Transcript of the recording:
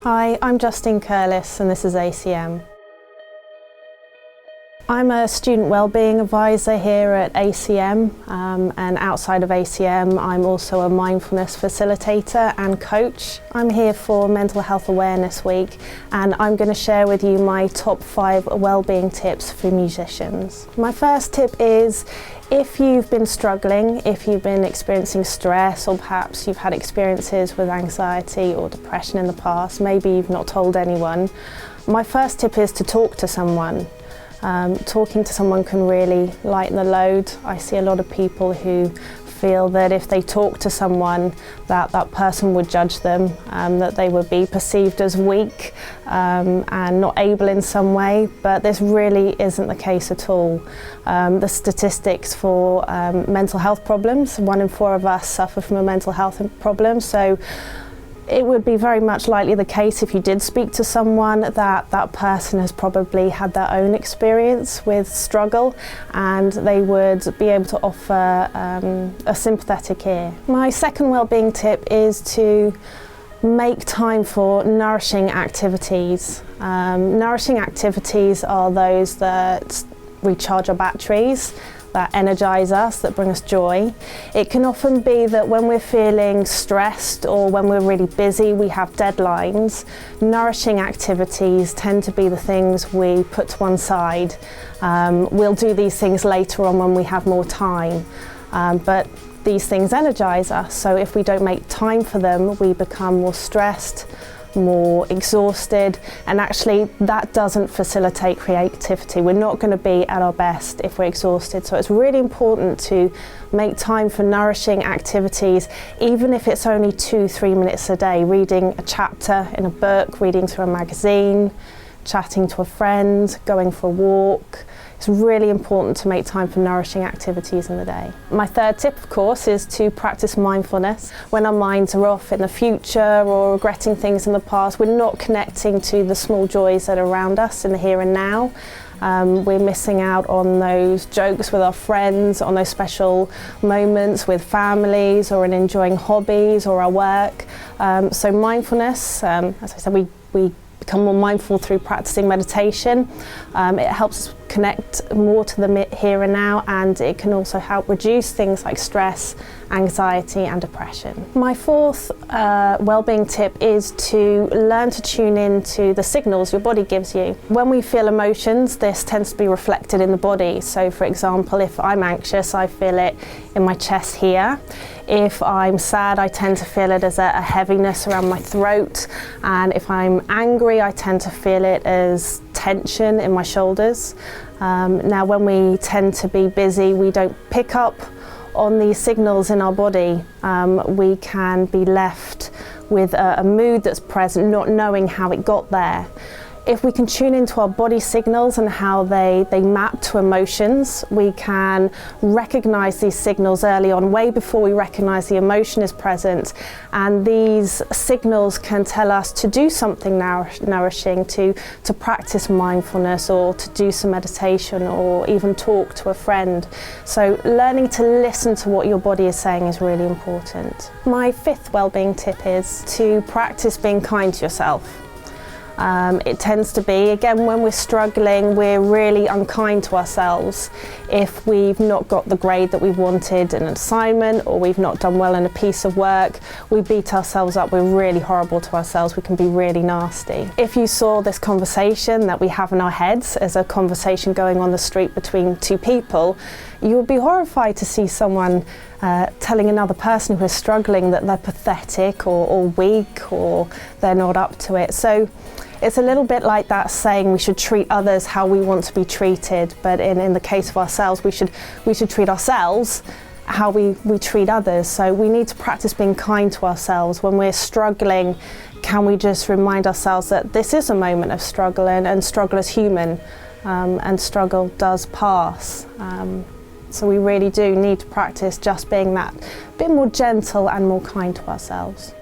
Hi, I'm Justine Curlis and this is ACM. I'm a student wellbeing advisor here at ACM and outside of ACM I'm also a mindfulness facilitator and coach. I'm here for Mental Health Awareness Week and I'm going to share with you my top 5 wellbeing tips for musicians. My first tip is, if you've been struggling, if you've been experiencing stress, or perhaps you've had experiences with anxiety or depression in the past, maybe you've not told anyone, my first tip is to talk to someone. Talking to someone can really lighten the load. I see a lot of people who feel that if they talk to someone that person would judge them, that they would be perceived as weak and not able in some way, but this really isn't the case at all. The statistics for mental health problems, 1 in 4 of us suffer from a mental health problem, so it would be very much likely the case if you did speak to someone that person has probably had their own experience with struggle and they would be able to offer a sympathetic ear. My second wellbeing tip is to make time for nourishing activities. Nourishing activities are those that recharge our batteries, that energise us, that bring us joy. It can often be that when we're feeling stressed or when we're really busy, we have deadlines. Nourishing activities tend to be the things we put to one side. We'll do these things later on when we have more time, but these things energise us, so if we don't make time for them, we become more stressed, more exhausted, and actually that doesn't facilitate creativity. We're not going to be at our best if we're exhausted, so it's really important to make time for nourishing activities, even if it's only 2-3 minutes a day, reading a chapter in a book, reading through a magazine, chatting to a friend, going for a walk. It's really important to make time for nourishing activities in the day. My third tip, of course, is to practice mindfulness. When our minds are off in the future or regretting things in the past, we're not connecting to the small joys that are around us in the here and now. We're missing out on those jokes with our friends, on those special moments with families, or in enjoying hobbies or our work. So mindfulness, as I said, we become more mindful through practicing meditation. It helps us connect more to the here and now, and it can also help reduce things like stress, anxiety and depression. My fourth wellbeing tip is to learn to tune in to the signals your body gives you. When we feel emotions, this tends to be reflected in the body. So for example, if I'm anxious, I feel it in my chest here. If I'm sad, I tend to feel it as a heaviness around my throat, and if I'm angry, I tend to feel it as tension in my shoulders. Now when we tend to be busy, we don't pick up on these signals in our body. We can be left with a mood that's present, not knowing how it got there. If we can tune into our body signals and how they map to emotions, we can recognize these signals early on, way before we recognize the emotion is present. And these signals can tell us to do something nourishing, to practice mindfulness, or to do some meditation, or even talk to a friend. So learning to listen to what your body is saying is really important. My fifth wellbeing tip is to practice being kind to yourself. It tends to be, again, when we're struggling, we're really unkind to ourselves. If we've not got the grade that we wanted in an assignment, or we've not done well in a piece of work, we beat ourselves up. We're really horrible to ourselves. We can be really nasty. If you saw this conversation that we have in our heads as a conversation going on the street between 2 people, you would be horrified to see someone telling another person who is struggling that they're pathetic or weak, or they're not up to it. So it's a little bit like that saying we should treat others how we want to be treated, but in the case of ourselves, we should treat ourselves how we treat others. So we need to practice being kind to ourselves. When we're struggling, can we just remind ourselves that this is a moment of struggle, and struggle is human, and struggle does pass. So we really do need to practice just being that bit more gentle and more kind to ourselves.